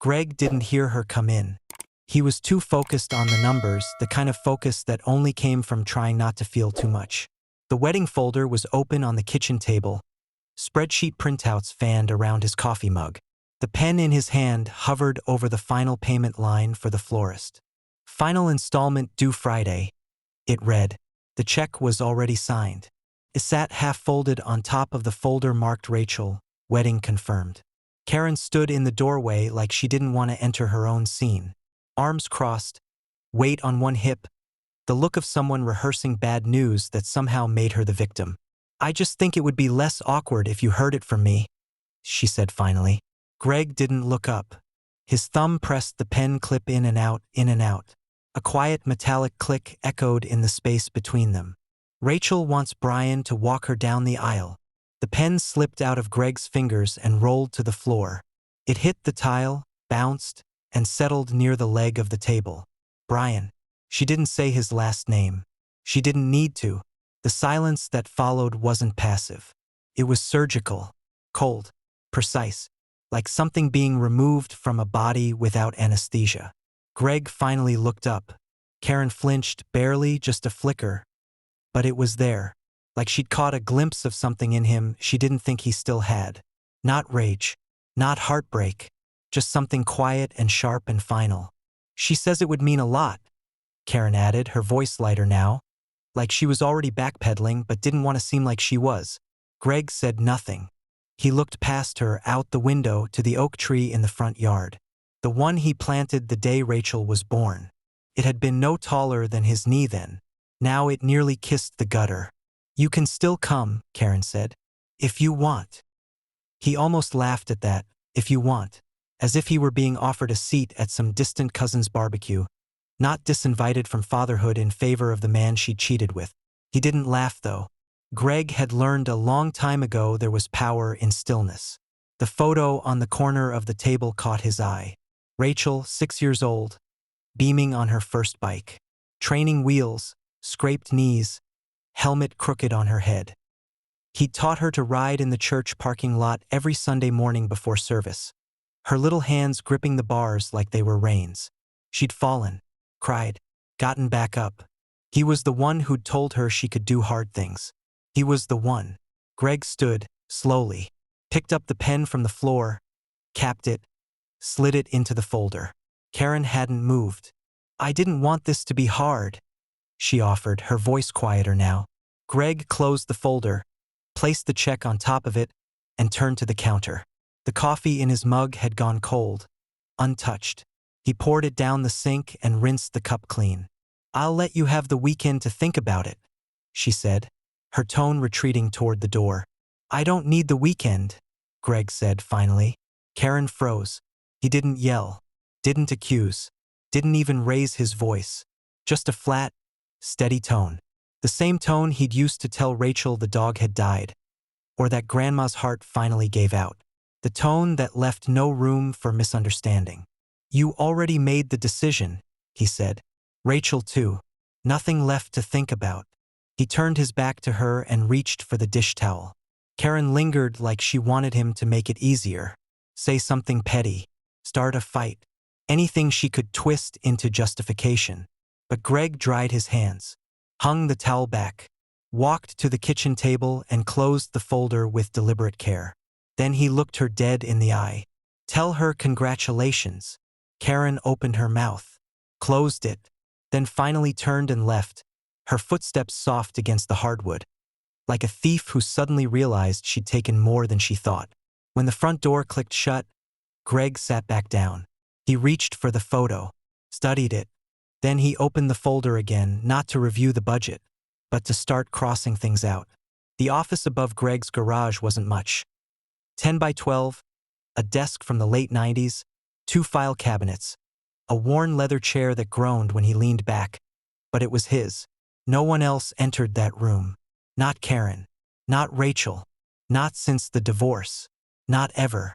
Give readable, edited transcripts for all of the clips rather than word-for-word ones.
Greg didn't hear her come in. He was too focused on the numbers, the kind of focus that only came from trying not to feel too much. The wedding folder was open on the kitchen table, spreadsheet printouts fanned around his coffee mug. The pen in his hand hovered over the final payment line for the florist. Final installment due Friday, it read. The check was already signed. It sat half-folded on top of the folder marked Rachel, wedding confirmed. Karen stood in the doorway like she didn't want to enter her own scene. Arms crossed, weight on one hip, the look of someone rehearsing bad news that somehow made her the victim. "I just think it would be less awkward if you heard it from me," she said finally. Greg didn't look up. His thumb pressed the pen clip in and out, in and out. A quiet metallic click echoed in the space between them. Rachel wants Brian to walk her down the aisle. The pen slipped out of Greg's fingers and rolled to the floor. It hit the tile, bounced, and settled near the leg of the table. Brian. She didn't say his last name. She didn't need to. The silence that followed wasn't passive. It was surgical, cold, precise, like something being removed from a body without anesthesia. Greg finally looked up. Karen flinched, barely, just a flicker. But it was there, like she'd caught a glimpse of something in him she didn't think he still had. Not rage, not heartbreak, just something quiet and sharp and final. "She says it would mean a lot," Karen added, her voice lighter now, like she was already backpedaling but didn't want to seem like she was. Greg said nothing. He looked past her, out the window to the oak tree in the front yard. The one he planted the day Rachel was born. It had been no taller than his knee then. Now it nearly kissed the gutter. "You can still come," Karen said. "If you want." He almost laughed at that, "if you want," as if he were being offered a seat at some distant cousin's barbecue, not disinvited from fatherhood in favor of the man she'd cheated with. He didn't laugh, though. Greg had learned a long time ago there was power in stillness. The photo on the corner of the table caught his eye. Rachel, 6 years old, beaming on her first bike. Training wheels, scraped knees, helmet crooked on her head. He'd taught her to ride in the church parking lot every Sunday morning before service, her little hands gripping the bars like they were reins. She'd fallen, cried, gotten back up. He was the one who'd told her she could do hard things. He was the one. Greg stood, slowly, picked up the pen from the floor, capped it, slid it into the folder. Karen hadn't moved. "I didn't want this to be hard," she offered, her voice quieter now. Greg closed the folder, placed the check on top of it, and turned to the counter. The coffee in his mug had gone cold, untouched. He poured it down the sink and rinsed the cup clean. "I'll let you have the weekend to think about it," she said, her tone retreating toward the door. "I don't need the weekend," Greg said finally. Karen froze. He didn't yell, didn't accuse, didn't even raise his voice. Just a flat, steady tone. The same tone he'd used to tell Rachel the dog had died, or that Grandma's heart finally gave out. The tone that left no room for misunderstanding. "You already made the decision," he said. "Rachel too. Nothing left to think about." He turned his back to her and reached for the dish towel. Karen lingered like she wanted him to make it easier. Say something petty. Start a fight. Anything she could twist into justification. But Greg dried his hands, hung the towel back, walked to the kitchen table and closed the folder with deliberate care. Then he looked her dead in the eye. "Tell her congratulations." Karen opened her mouth, closed it, then finally turned and left, her footsteps soft against the hardwood, like a thief who suddenly realized she'd taken more than she thought. When the front door clicked shut, Greg sat back down. He reached for the photo, studied it. Then he opened the folder again, not to review the budget, but to start crossing things out. The office above Greg's garage wasn't much. 10 by 12, a desk from the late 90s, 2 file cabinets, a worn leather chair that groaned when he leaned back. But it was his. No one else entered that room. Not Karen. Not Rachel. Not since the divorce. Not ever.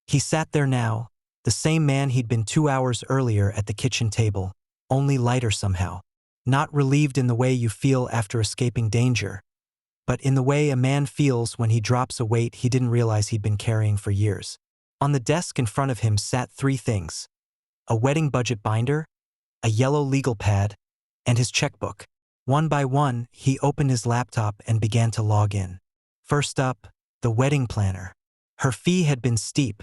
He sat there now, the same man he'd been 2 hours earlier at the kitchen table, only lighter somehow. Not relieved in the way you feel after escaping danger, but in the way a man feels when he drops a weight he didn't realize he'd been carrying for years. On the desk in front of him sat three things: a wedding budget binder, a yellow legal pad, and his checkbook. One by one, he opened his laptop and began to log in. First up, the wedding planner. Her fee had been steep,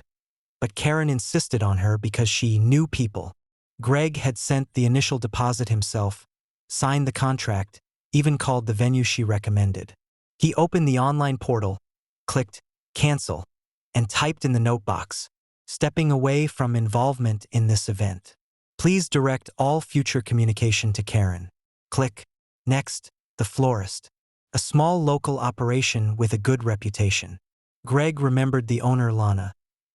but Karen insisted on her because she knew people. Greg had sent the initial deposit himself, signed the contract, even called the venue she recommended. He opened the online portal, clicked cancel, and typed in the note box, stepping away from involvement in this event. Please direct all future communication to Karen. Click next, the florist. A small local operation with a good reputation. Greg remembered the owner, Lana,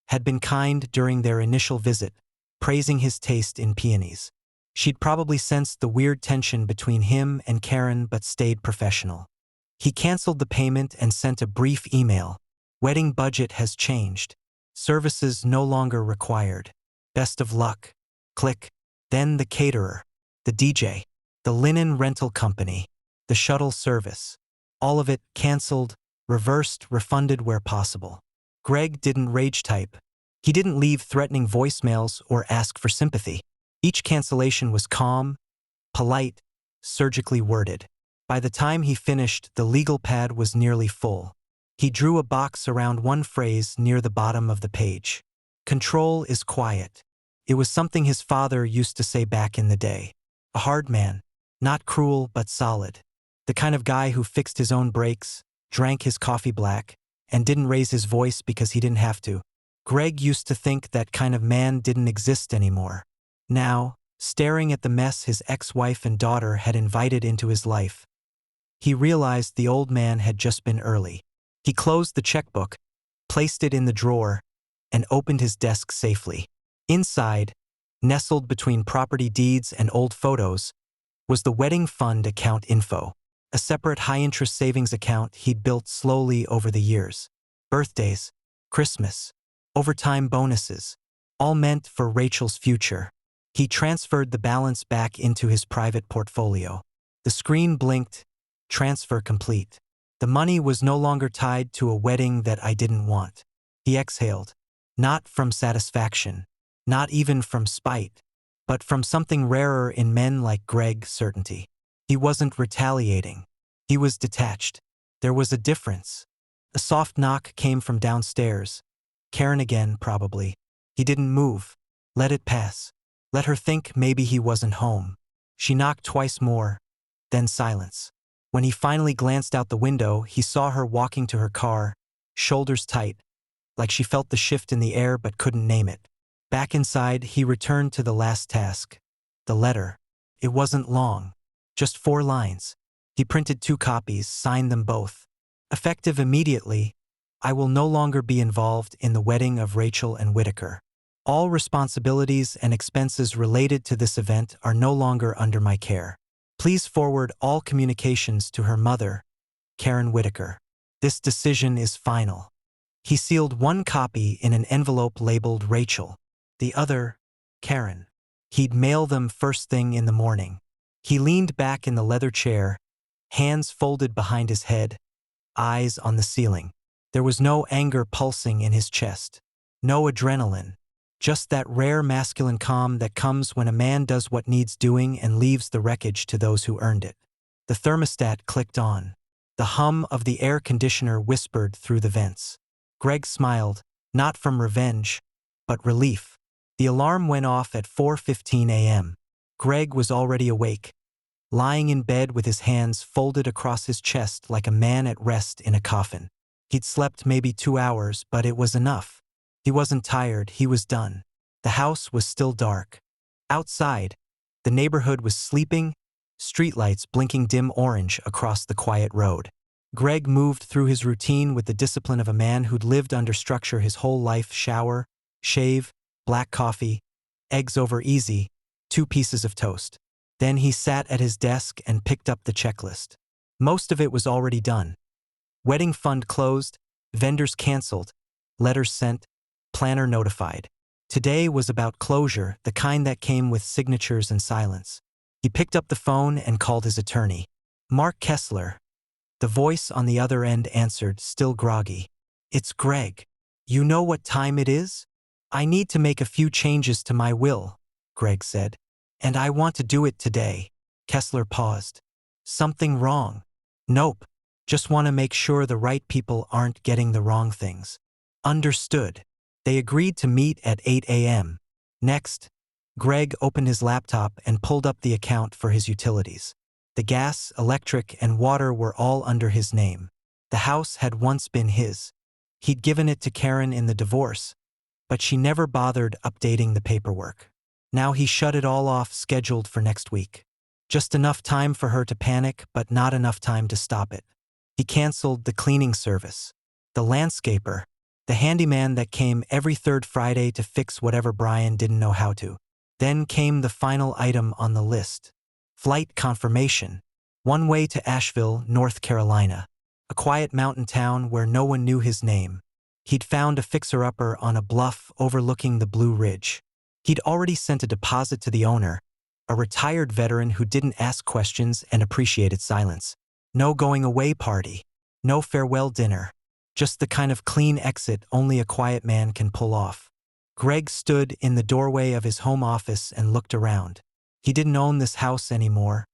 had been kind during their initial visit, praising his taste in peonies. She'd probably sensed the weird tension between him and Karen but stayed professional. He canceled the payment and sent a brief email. Wedding budget has changed. Services no longer required. Best of luck. Click. Then the caterer, the DJ, the linen rental company, the shuttle service. All of it canceled, reversed, refunded where possible. Greg didn't rage type. He didn't leave threatening voicemails or ask for sympathy. Each cancellation was calm, polite, surgically worded. By the time he finished, the legal pad was nearly full. He drew a box around one phrase near the bottom of the page. Control is quiet. It was something his father used to say back in the day. A hard man, not cruel but solid. The kind of guy who fixed his own brakes, drank his coffee black, and didn't raise his voice because he didn't have to. Greg used to think that kind of man didn't exist anymore. Now, staring at the mess his ex-wife and daughter had invited into his life, he realized the old man had just been early. He closed the checkbook, placed it in the drawer, and opened his desk safely. Inside, nestled between property deeds and old photos, was the wedding fund account info, a separate high-interest savings account he'd built slowly over the years. Birthdays, Christmas, overtime bonuses, all meant for Rachel's future. He transferred the balance back into his private portfolio. The screen blinked, transfer complete. The money was no longer tied to a wedding that I didn't want. He exhaled, not from satisfaction, not even from spite, but from something rarer in men like Greg: certainty. He wasn't retaliating. He was detached. There was a difference. A soft knock came from downstairs. Karen again, probably. He didn't move. Let it pass. Let her think maybe he wasn't home. She knocked twice more, then silence. When he finally glanced out the window, he saw her walking to her car, shoulders tight, like she felt the shift in the air but couldn't name it. Back inside, he returned to the last task. The letter. It wasn't long. Just 4 lines. He printed 2 copies, signed them both. Effective immediately, I will no longer be involved in the wedding of Rachel and Whitaker. All responsibilities and expenses related to this event are no longer under my care. Please forward all communications to her mother, Karen Whitaker. This decision is final. He sealed one copy in an envelope labeled Rachel, the other, Karen. He'd mail them first thing in the morning. He leaned back in the leather chair, hands folded behind his head, eyes on the ceiling. There was no anger pulsing in his chest, no adrenaline, just that rare masculine calm that comes when a man does what needs doing and leaves the wreckage to those who earned it. The thermostat clicked on. The hum of the air conditioner whispered through the vents. Greg smiled, not from revenge, but relief. The alarm went off at 4:15 a.m. Greg was already awake, lying in bed with his hands folded across his chest like a man at rest in a coffin. He'd slept maybe 2 hours, but it was enough. He wasn't tired, he was done. The house was still dark. Outside, the neighborhood was sleeping, streetlights blinking dim orange across the quiet road. Greg moved through his routine with the discipline of a man who'd lived under structure his whole life: shower, shave, black coffee, eggs over easy, 2 pieces of toast. Then he sat at his desk and picked up the checklist. Most of it was already done. Wedding fund closed, vendors canceled, letters sent, planner notified. Today was about closure, the kind that came with signatures and silence. He picked up the phone and called his attorney. Mark Kessler. The voice on the other end answered, still groggy. It's Greg. You know what time it is? I need to make a few changes to my will, Greg said. And I want to do it today. Kessler paused. Something wrong? Nope. Just want to make sure the right people aren't getting the wrong things. Understood. They agreed to meet at 8 a.m. Next, Greg opened his laptop and pulled up the account for his utilities. The gas, electric, and water were all under his name. The house had once been his. He'd given it to Karen in the divorce, but she never bothered updating the paperwork. Now he shut it all off, scheduled for next week. Just enough time for her to panic, but not enough time to stop it. He canceled the cleaning service, the landscaper, the handyman that came every third Friday to fix whatever Brian didn't know how to. Then came the final item on the list. Flight confirmation. One way to Asheville, North Carolina, a quiet mountain town where no one knew his name. He'd found a fixer-upper on a bluff overlooking the Blue Ridge. He'd already sent a deposit to the owner, a retired veteran who didn't ask questions and appreciated silence. No going-away party, no farewell dinner, just the kind of clean exit only a quiet man can pull off. Greg stood in the doorway of his home office and looked around. He didn't own this house anymore,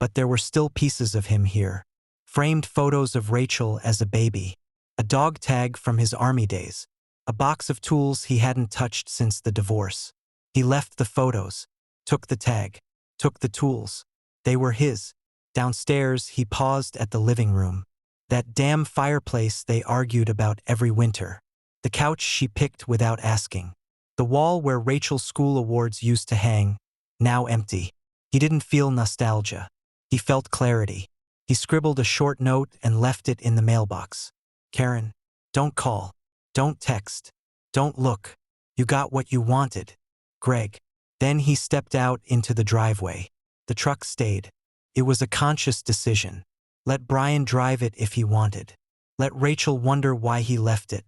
but there were still pieces of him here. Framed photos of Rachel as a baby, a dog tag from his army days, a box of tools he hadn't touched since the divorce. He left the photos, took the tag, took the tools. They were his. Downstairs, he paused at the living room. That damn fireplace they argued about every winter. The couch she picked without asking. The wall where Rachel's school awards used to hang, now empty. He didn't feel nostalgia. He felt clarity. He scribbled a short note and left it in the mailbox. Karen, don't call. Don't text. Don't look. You got what you wanted. Greg. Then he stepped out into the driveway. The truck stayed. It was a conscious decision. Let Brian drive it if he wanted. Let Rachel wonder why he left it.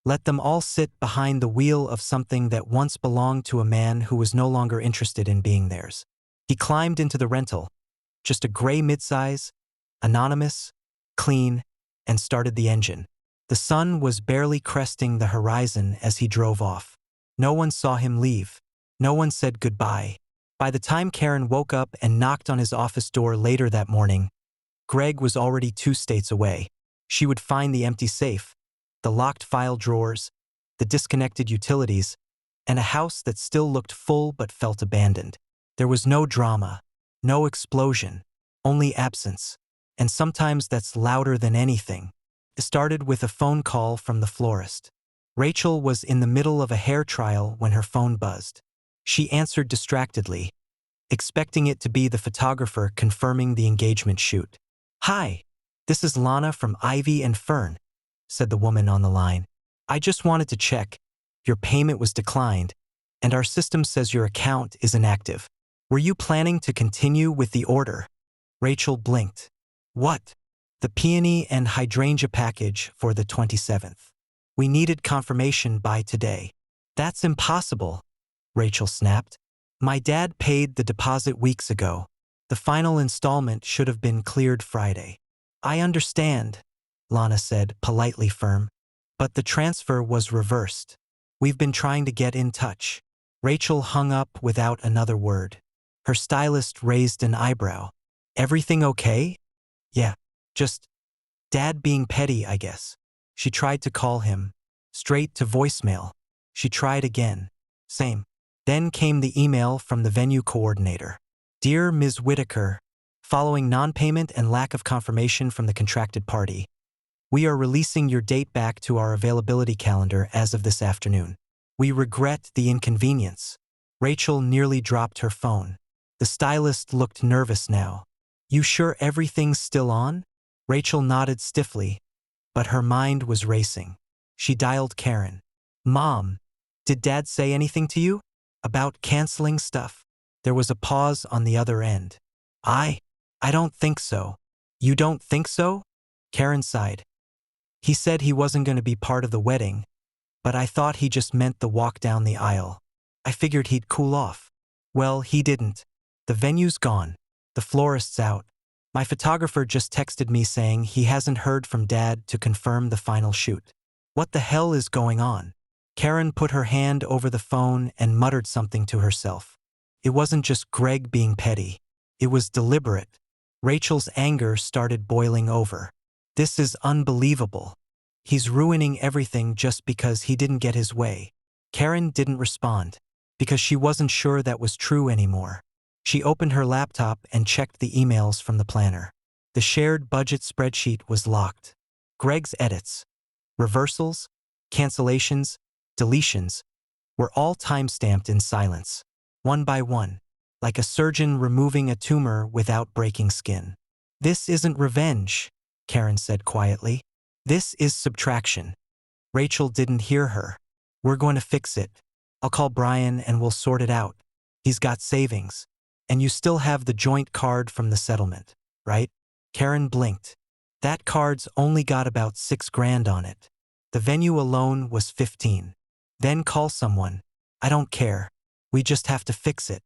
Let them all sit behind the wheel of something that once belonged to a man who was no longer interested in being theirs. He climbed into the rental, just a gray midsize, anonymous, clean, and started the engine. The sun was barely cresting the horizon as he drove off. No one saw him leave. No one said goodbye. By the time Karen woke up and knocked on his office door later that morning, Greg was already 2 states away. She would find the empty safe, the locked file drawers, the disconnected utilities, and a house that still looked full but felt abandoned. There was no drama, no explosion, only absence. And sometimes that's louder than anything. It started with a phone call from the florist. Rachel was in the middle of a hair trial when her phone buzzed. She answered distractedly, expecting it to be the photographer confirming the engagement shoot. "Hi, this is Lana from Ivy and Fern," said the woman on the line. "I just wanted to check. Your payment was declined, and our system says your account is inactive. Were you planning to continue with the order?" Rachel blinked. "What?" "The peony and hydrangea package for the 27th. We needed confirmation by today." "That's impossible," Rachel snapped. "My dad paid the deposit weeks ago. The final installment should have been cleared Friday." "I understand," Lana said, politely firm. "But the transfer was reversed. We've been trying to get in touch." Rachel hung up without another word. Her stylist raised an eyebrow. "Everything okay?" "Yeah, just Dad being petty, I guess." She tried to call him. Straight to voicemail. She tried again. Same. Then came the email from the venue coordinator. "Dear Ms. Whitaker, following non-payment and lack of confirmation from the contracted party, we are releasing your date back to our availability calendar as of this afternoon. We regret the inconvenience." Rachel nearly dropped her phone. The stylist looked nervous now. "You sure everything's still on?" Rachel nodded stiffly, but her mind was racing. She dialed Karen. "Mom, did Dad say anything to you? About canceling stuff?" There was a pause on the other end. I don't think so." "You don't think so?" Karen sighed. "He said he wasn't going to be part of the wedding, but I thought he just meant the walk down the aisle. I figured he'd cool off." "Well, he didn't. The venue's gone. The florist's out. My photographer just texted me saying he hasn't heard from Dad to confirm the final shoot." "What the hell is going on?" Karen put her hand over the phone and muttered something to herself. It wasn't just Greg being petty. It was deliberate. Rachel's anger started boiling over. This is unbelievable. He's ruining everything just because he didn't get his way. Karen didn't respond, because she wasn't sure that was true anymore. She opened her laptop and checked the emails from the planner. The shared budget spreadsheet was locked. Greg's edits, reversals, cancellations, deletions, were all time-stamped in silence, one by one, like a surgeon removing a tumor without breaking skin. "This isn't revenge," Karen said quietly. "This is subtraction." Rachel didn't hear her. "We're going to fix it. I'll call Brian and we'll sort it out. He's got savings. And you still have the joint card from the settlement, right?" Karen blinked. "That card's only got about 6 grand on it. The venue alone was 15. Then call someone. I don't care. We just have to fix it."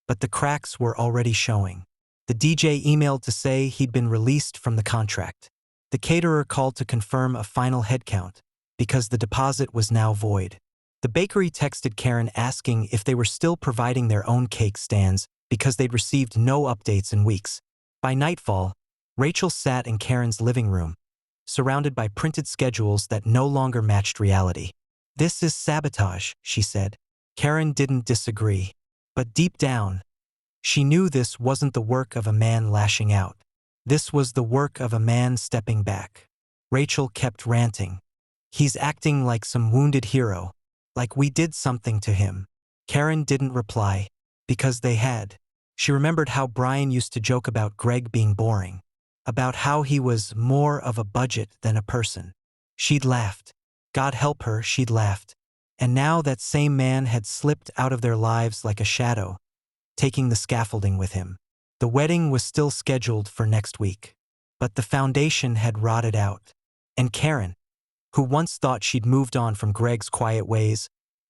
But the cracks were already showing. The DJ emailed to say he'd been released from the contract. The caterer called to confirm a final headcount, because the deposit was now void. The bakery texted Karen asking if they were still providing their own cake stands because they'd received no updates in weeks. By nightfall, Rachel sat in Karen's living room, surrounded by printed schedules that no longer matched reality. "This is sabotage," she said. Karen didn't disagree. But deep down, she knew this wasn't the work of a man lashing out. This was the work of a man stepping back. Rachel kept ranting. "He's acting like some wounded hero, like we did something to him." Karen didn't reply, because they had. She remembered how Brian used to joke about Greg being boring, about how he was more of a budget than a person. She'd laughed. God help her, she'd laughed. And now that same man had slipped out of their lives like a shadow, taking the scaffolding with him. The wedding was still scheduled for next week, but the foundation had rotted out. And Karen, who once thought she'd moved on from Greg's quiet ways,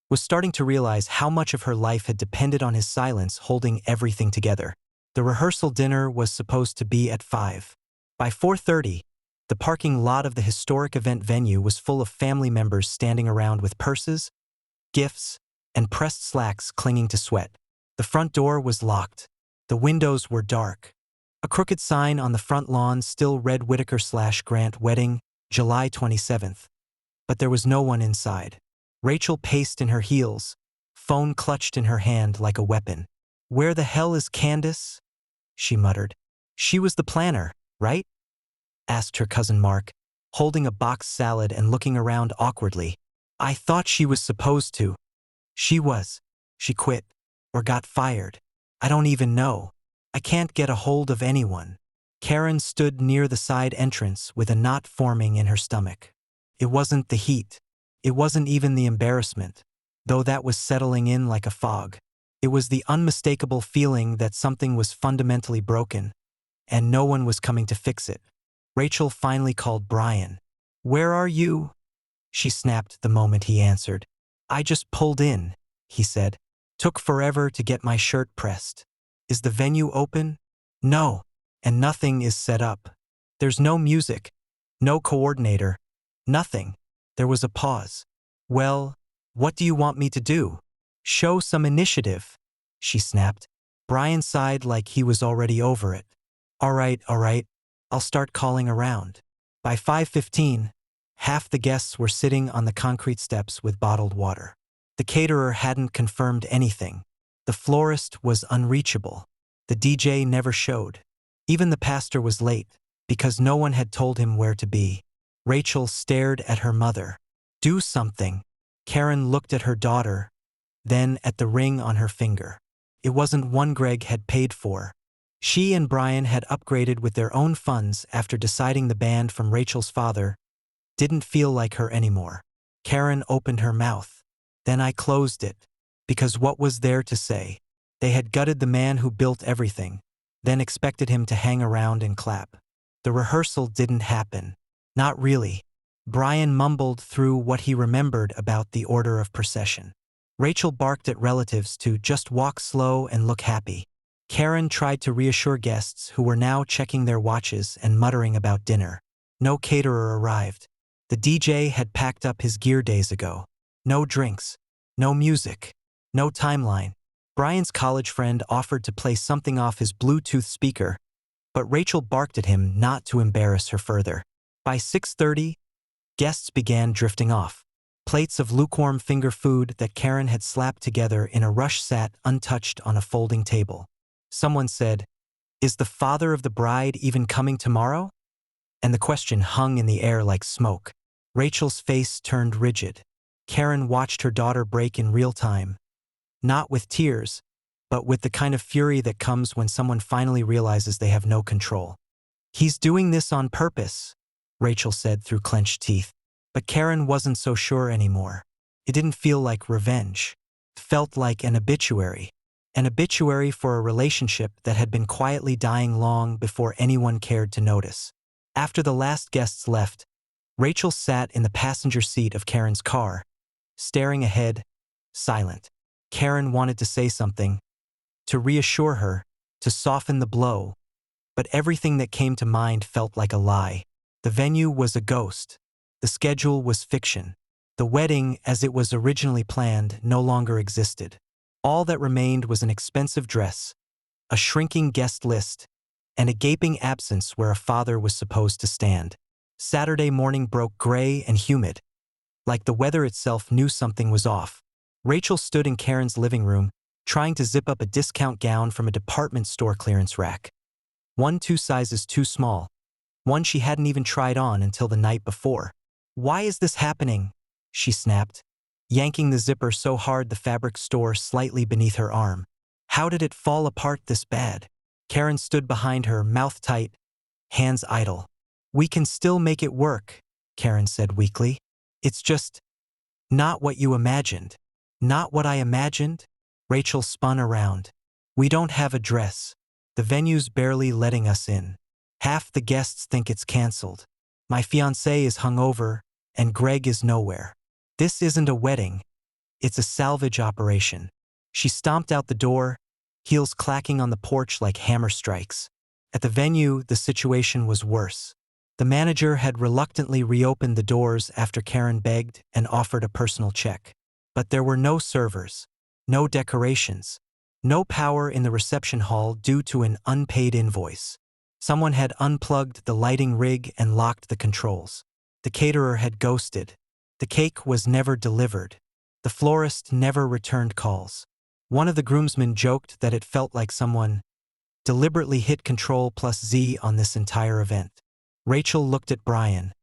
was starting to realize how much of her life had depended on his silence holding everything together. The rehearsal dinner was supposed to be at 5. By 4:30, the parking lot of the historic event venue was full of family members standing around with purses, gifts, and pressed slacks clinging to sweat. The front door was locked. The windows were dark. A crooked sign on the front lawn still read Whitaker/Grant Wedding, July 27th. But there was no one inside. Rachel paced in her heels, phone clutched in her hand like a weapon. "Where the hell is Candace?" she muttered. "She was the planner, right?" asked her cousin Mark, holding a boxed salad and looking around awkwardly. "I thought she was supposed to." "She was. She quit. Or got fired. I don't even know. I can't get a hold of anyone." Karen stood near the side entrance with a knot forming in her stomach. It wasn't the heat. It wasn't even the embarrassment, though that was settling in like a fog. It was the unmistakable feeling that something was fundamentally broken, and no one was coming to fix it. Rachel finally called Brian. "Where are you?" she snapped the moment he answered. "I just pulled in," he said. "Took forever to get my shirt pressed." "Is the venue open?" "No, and nothing is set up. There's no music, no coordinator, nothing." There was a pause. "Well, what do you want me to do?" "Show some initiative," she snapped. Brian sighed like he was already over it. All right, I'll start calling around." By 5:15, half the guests were sitting on the concrete steps with bottled water. The caterer hadn't confirmed anything. The florist was unreachable. The DJ never showed. Even the pastor was late, because no one had told him where to be. Rachel stared at her mother. "Do something." Karen looked at her daughter, then at the ring on her finger. It wasn't one Greg had paid for. She and Brian had upgraded with their own funds after deciding the band from Rachel's father didn't feel like her anymore. Karen opened her mouth. Then I closed it, because what was there to say? They had gutted the man who built everything, then expected him to hang around and clap. The rehearsal didn't happen. Not really. Brian mumbled through what he remembered about the order of procession. Rachel barked at relatives to just walk slow and look happy. Karen tried to reassure guests who were now checking their watches and muttering about dinner. No caterer arrived. The DJ had packed up his gear days ago. No drinks. No music. No timeline. Brian's college friend offered to play something off his Bluetooth speaker, but Rachel barked at him not to embarrass her further. By 6:30, guests began drifting off. Plates of lukewarm finger food that Karen had slapped together in a rush sat untouched on a folding table. Someone said, "Is the father of the bride even coming tomorrow?" And the question hung in the air like smoke. Rachel's face turned rigid. Karen watched her daughter break in real time. Not with tears, but with the kind of fury that comes when someone finally realizes they have no control. "He's doing this on purpose," Rachel said through clenched teeth. But Karen wasn't so sure anymore. It didn't feel like revenge. It felt like an obituary. An obituary for a relationship that had been quietly dying long before anyone cared to notice. After the last guests left, Rachel sat in the passenger seat of Karen's car, staring ahead, silent. Karen wanted to say something, to reassure her, to soften the blow, but everything that came to mind felt like a lie. The venue was a ghost. The schedule was fiction. The wedding, as it was originally planned, no longer existed. All that remained was an expensive dress, a shrinking guest list, and a gaping absence where a father was supposed to stand. Saturday morning broke gray and humid, like the weather itself knew something was off. Rachel stood in Karen's living room, trying to zip up a discount gown from a department store clearance rack. One 2 sizes too small. One she hadn't even tried on until the night before. "Why is this happening?" she snapped, yanking the zipper so hard the fabric store slightly beneath her arm. "How did it fall apart this bad?" Karen stood behind her, mouth tight, hands idle. "We can still make it work," Karen said weakly. "It's just not what you imagined." "Not what I imagined?" Rachel spun around. "We don't have a dress. The venue's barely letting us in. Half the guests think it's canceled. My fiancé is hungover, and Greg is nowhere. This isn't a wedding. It's a salvage operation." She stomped out the door, heels clacking on the porch like hammer strikes. At the venue, the situation was worse. The manager had reluctantly reopened the doors after Karen begged and offered a personal check. But there were no servers, no decorations, no power in the reception hall due to an unpaid invoice. Someone had unplugged the lighting rig and locked the controls. The caterer had ghosted. The cake was never delivered. The florist never returned calls. One of the groomsmen joked that it felt like someone deliberately hit Control+Z on this entire event. Rachel looked at Brian,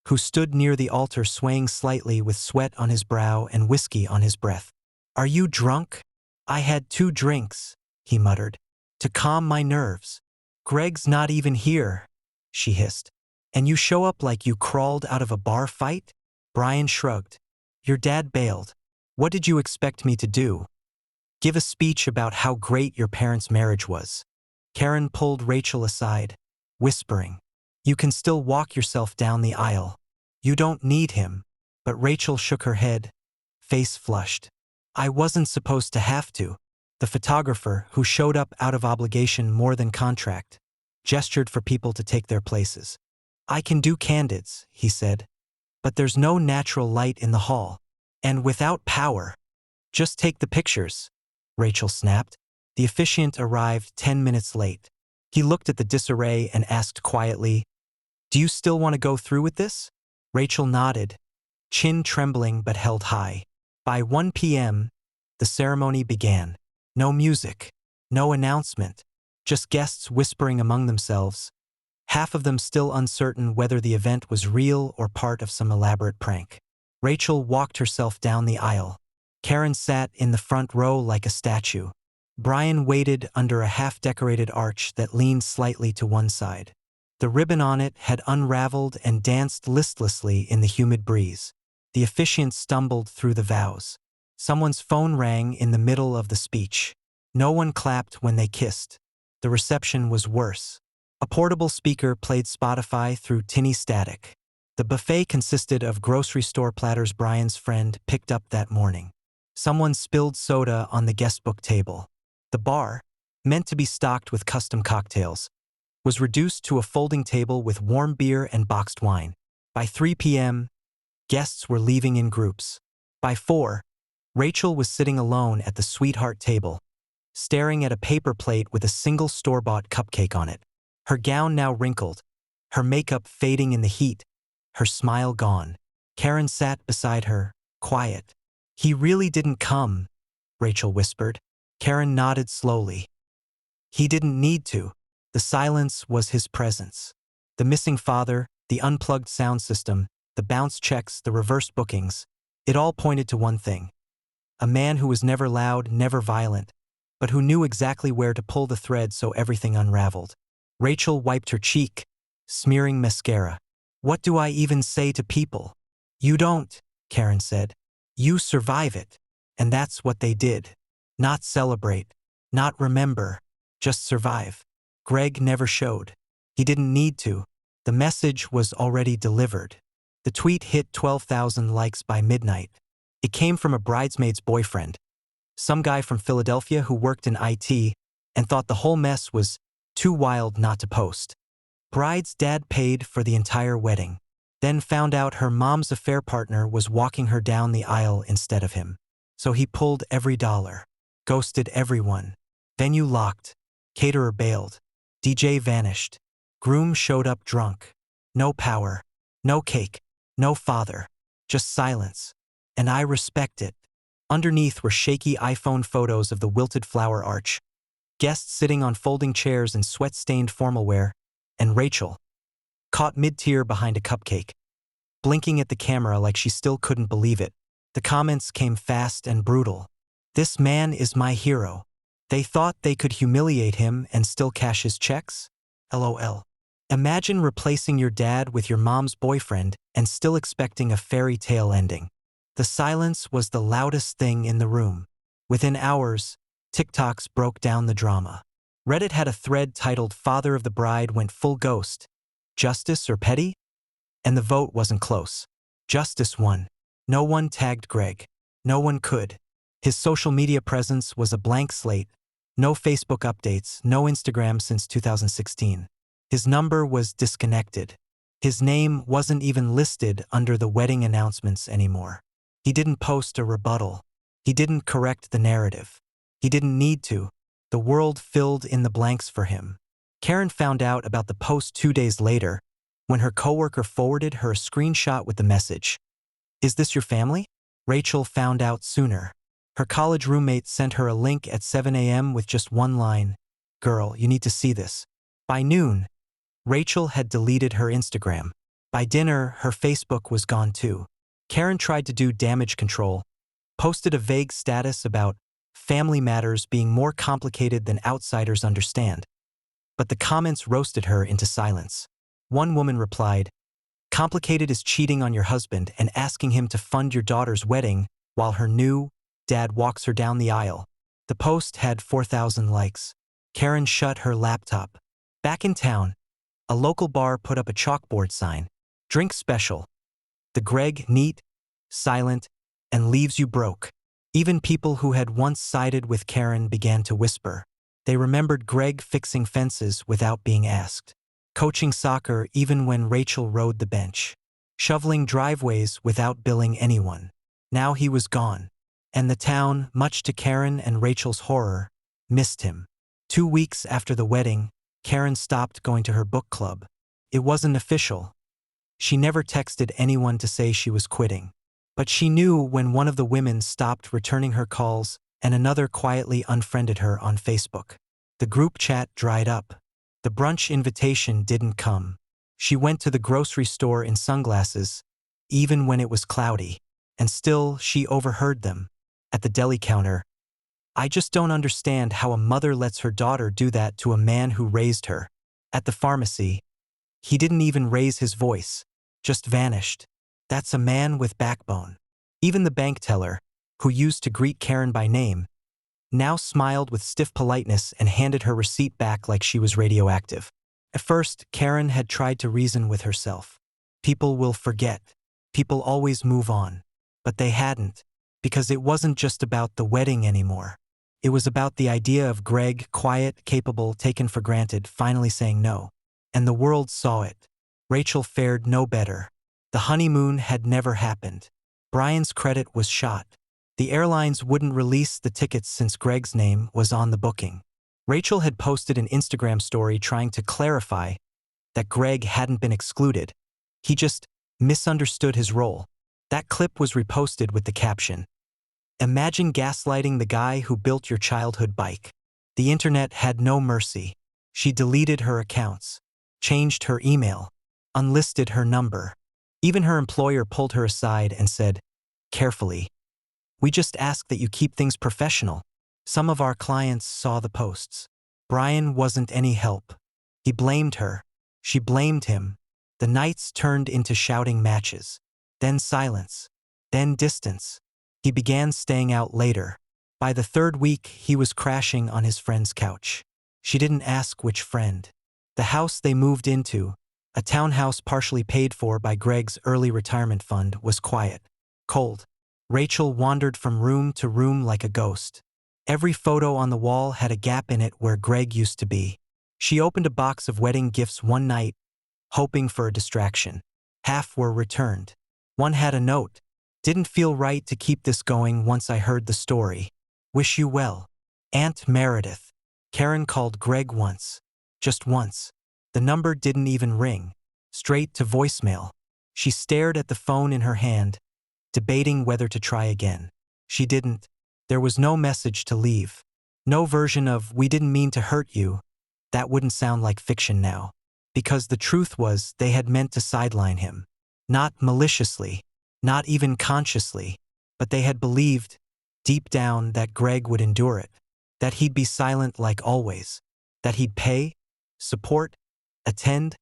who stood near the altar swaying slightly with sweat on his brow and whiskey on his breath. "Are you drunk?" "I had 2 drinks, he muttered, "to calm my nerves." "Greg's not even here," she hissed. "And you show up like you crawled out of a bar fight?" Brian shrugged. "Your dad bailed. What did you expect me to do? Give a speech about how great your parents' marriage was?" Karen pulled Rachel aside, whispering, "You can still walk yourself down the aisle. You don't need him." But Rachel shook her head, face flushed. "I wasn't supposed to have to." The photographer, who showed up out of obligation more than contract, gestured for people to take their places. "I can do candids," he said, "but there's no natural light in the hall. And without power. Just take the pictures," Rachel snapped. The officiant arrived 10 minutes late. He looked at the disarray and asked quietly, "Do you still want to go through with this?" Rachel nodded, chin trembling but held high. By 1 p.m., the ceremony began. No music, no announcement, just guests whispering among themselves, half of them still uncertain whether the event was real or part of some elaborate prank. Rachel walked herself down the aisle. Karen sat in the front row like a statue. Brian waited under a half-decorated arch that leaned slightly to one side. The ribbon on it had unraveled and danced listlessly in the humid breeze. The officiant stumbled through the vows. Someone's phone rang in the middle of the speech. No one clapped when they kissed. The reception was worse. A portable speaker played Spotify through tinny static. The buffet consisted of grocery store platters Brian's friend picked up that morning. Someone spilled soda on the guestbook table. The bar, meant to be stocked with custom cocktails, was reduced to a folding table with warm beer and boxed wine. By 3 p.m., guests were leaving in groups. By 4, Rachel was sitting alone at the sweetheart table, staring at a paper plate with a single store-bought cupcake on it. Her gown now wrinkled, her makeup fading in the heat, her smile gone. Karen sat beside her, quiet. "He really didn't come," Rachel whispered. Karen nodded slowly. He didn't need to. The silence was his presence. The missing father, the unplugged sound system, the bounce checks, the reverse bookings, it all pointed to one thing. A man who was never loud, never violent, but who knew exactly where to pull the thread so everything unraveled. Rachel wiped her cheek, smearing mascara. "What do I even say to people?" "You don't," Karen said. "You survive it." And that's what they did. Not celebrate, not remember, just survive. Greg never showed. He didn't need to. The message was already delivered. The tweet hit 12,000 likes by midnight. It came from a bridesmaid's boyfriend, some guy from Philadelphia who worked in IT and thought the whole mess was too wild not to post. Bride's dad paid for the entire wedding, then found out her mom's affair partner was walking her down the aisle instead of him. So he pulled every dollar, ghosted everyone. Venue locked, caterer bailed, DJ vanished, groom showed up drunk. No power, no cake, no father, just silence. And I respect it. Underneath were shaky iPhone photos of the wilted flower arch, guests sitting on folding chairs in sweat-stained formal wear, and Rachel, caught mid-tier behind a cupcake, blinking at the camera like she still couldn't believe it. The comments came fast and brutal. "This man is my hero. They thought they could humiliate him and still cash his checks? LOL. Imagine replacing your dad with your mom's boyfriend and still expecting a fairy tale ending." The silence was the loudest thing in the room. Within hours, TikToks broke down the drama. Reddit had a thread titled "Father of the Bride Went Full Ghost. Justice or Petty?" And the vote wasn't close. Justice won. No one tagged Greg. No one could. His social media presence was a blank slate. No Facebook updates, no Instagram since 2016. His number was disconnected. His name wasn't even listed under the wedding announcements anymore. He didn't post a rebuttal. He didn't correct the narrative. He didn't need to. The world filled in the blanks for him. Karen found out about the post 2 days later, when her coworker forwarded her a screenshot with the message, "Is this your family?" Rachel found out sooner. Her college roommate sent her a link at 7 a.m. with just one line, "Girl, you need to see this." By noon, Rachel had deleted her Instagram. By dinner, her Facebook was gone too. Karen tried to do damage control, posted a vague status about family matters being more complicated than outsiders understand. But the comments roasted her into silence. One woman replied, "Complicated is cheating on your husband and asking him to fund your daughter's wedding while her new dad walks her down the aisle." The post had 4,000 likes. Karen shut her laptop. Back in town, a local bar put up a chalkboard sign, "Drink special. The Greg, neat, silent, and leaves you broke." Even people who had once sided with Karen began to whisper. They remembered Greg fixing fences without being asked, coaching soccer even when Rachel rode the bench, shoveling driveways without billing anyone. Now he was gone, and the town, much to Karen and Rachel's horror, missed him. 2 weeks after the wedding, Karen stopped going to her book club. It wasn't official. She never texted anyone to say she was quitting. But she knew when one of the women stopped returning her calls and another quietly unfriended her on Facebook. The group chat dried up. The brunch invitation didn't come. She went to the grocery store in sunglasses, even when it was cloudy. And still, she overheard them. At the deli counter, "I just don't understand how a mother lets her daughter do that to a man who raised her." At the pharmacy, "He didn't even raise his voice, just vanished. That's a man with backbone." Even the bank teller, who used to greet Karen by name, now smiled with stiff politeness and handed her receipt back like she was radioactive. At first, Karen had tried to reason with herself. People will forget. People always move on. But they hadn't, because it wasn't just about the wedding anymore. It was about the idea of Greg, quiet, capable, taken for granted, finally saying no. And the world saw it. Rachel fared no better. The honeymoon had never happened. Brian's credit was shot. The airlines wouldn't release the tickets since Greg's name was on the booking. Rachel had posted an Instagram story trying to clarify that Greg hadn't been excluded. He just misunderstood his role. That clip was reposted with the caption, "Imagine gaslighting the guy who built your childhood bike." The internet had no mercy. She deleted her accounts, changed her email, unlisted her number. Even her employer pulled her aside and said, carefully, "We just ask that you keep things professional." Some of our clients saw the posts. Brian wasn't any help. He blamed her. She blamed him. The nights turned into shouting matches. Then silence. Then distance. He began staying out later. By the third week, he was crashing on his friend's couch. She didn't ask which friend. The house they moved into, a townhouse partially paid for by Greg's early retirement fund, was quiet, cold. Rachel wandered from room to room like a ghost. Every photo on the wall had a gap in it where Greg used to be. She opened a box of wedding gifts one night, hoping for a distraction. Half were returned. One had a note. "Didn't feel right to keep this going once I heard the story. Wish you well. Aunt Meredith." Karen called Greg once. Just once. The number didn't even ring. Straight to voicemail. She stared at the phone in her hand, debating whether to try again. She didn't. There was no message to leave. No version of "we didn't mean to hurt you." That wouldn't sound like fiction now. Because the truth was, they had meant to sideline him. Not maliciously, not even consciously, but they had believed, deep down, that Greg would endure it. That he'd be silent like always. That he'd pay, support, attend,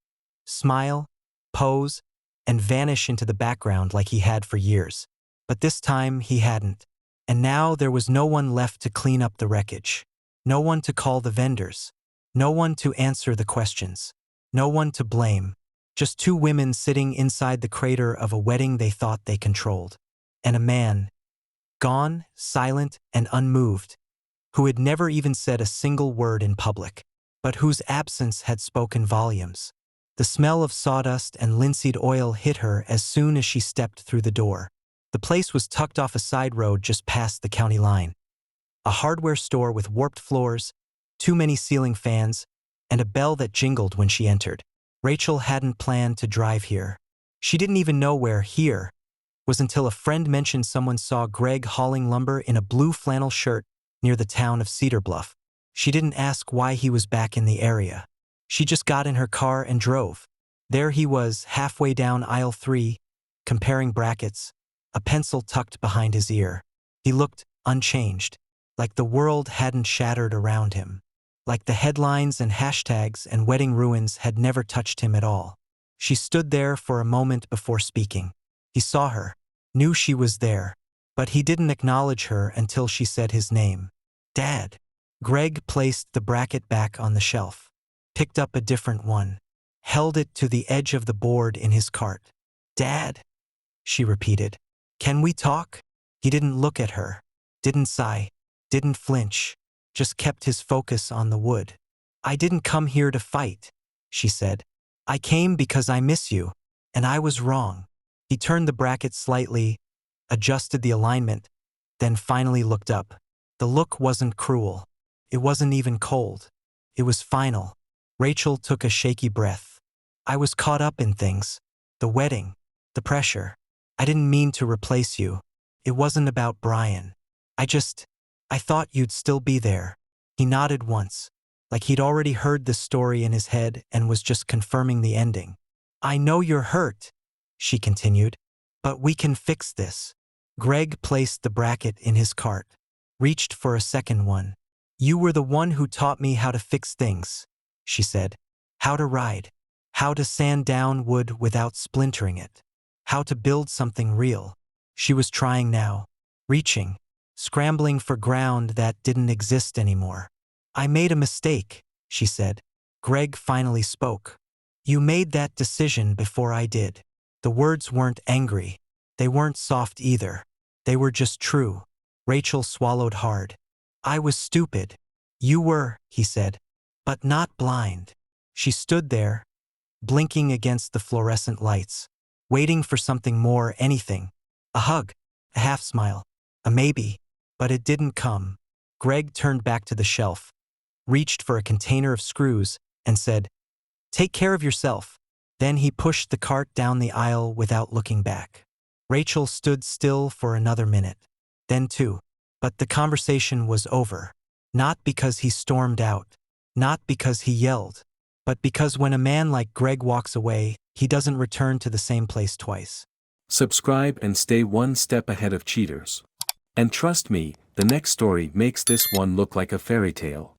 smile, pose, and vanish into the background like he had for years. But this time he hadn't. And now there was no one left to clean up the wreckage. No one to call the vendors. No one to answer the questions. No one to blame. Just two women sitting inside the crater of a wedding they thought they controlled. And a man, gone, silent and unmoved, who had never even said a single word in public, but whose absence had spoken volumes. The smell of sawdust and linseed oil hit her as soon as she stepped through the door. The place was tucked off a side road just past the county line. A hardware store with warped floors, too many ceiling fans, and a bell that jingled when she entered. Rachel hadn't planned to drive here. She didn't even know where "here" was until a friend mentioned someone saw Greg hauling lumber in a blue flannel shirt near the town of Cedar Bluff. She didn't ask why he was back in the area. She just got in her car and drove. There he was, halfway down aisle 3, comparing brackets, a pencil tucked behind his ear. He looked unchanged, like the world hadn't shattered around him. Like the headlines and hashtags and wedding ruins had never touched him at all. She stood there for a moment before speaking. He saw her, knew she was there, but he didn't acknowledge her until she said his name. "Dad." Greg placed the bracket back on the shelf, picked up a different one, held it to the edge of the board in his cart. "Dad," she repeated. "Can we talk?" He didn't look at her, didn't sigh, didn't flinch, just kept his focus on the wood. "I didn't come here to fight," she said. "I came because I miss you, and I was wrong." He turned the bracket slightly, adjusted the alignment, then finally looked up. The look wasn't cruel. It wasn't even cold. It was final. Rachel took a shaky breath. "I was caught up in things. The wedding. The pressure. I didn't mean to replace you. It wasn't about Brian. I thought you'd still be there." He nodded once, like he'd already heard the story in his head and was just confirming the ending. "I know you're hurt," she continued, "but we can fix this." Greg placed the bracket in his cart, reached for a second one. "You were the one who taught me how to fix things," she said. "How to ride. How to sand down wood without splintering it. How to build something real." She was trying now, reaching, scrambling for ground that didn't exist anymore. "I made a mistake," she said. Greg finally spoke. "You made that decision before I did." The words weren't angry. They weren't soft either. They were just true. Rachel swallowed hard. "I was stupid." "You were," he said, "but not blind." She stood there, blinking against the fluorescent lights, waiting for something more, anything. A hug, A half smile. A maybe. But it didn't come. Greg turned back to the shelf, reached for a container of screws, and said, "Take care of yourself." Then he pushed the cart down the aisle without looking back. Rachel stood still for another minute. Then two. But the conversation was over. Not because he stormed out. Not because he yelled. But because when a man like Greg walks away, he doesn't return to the same place twice. Subscribe and stay one step ahead of cheaters. And trust me, the next story makes this one look like a fairy tale.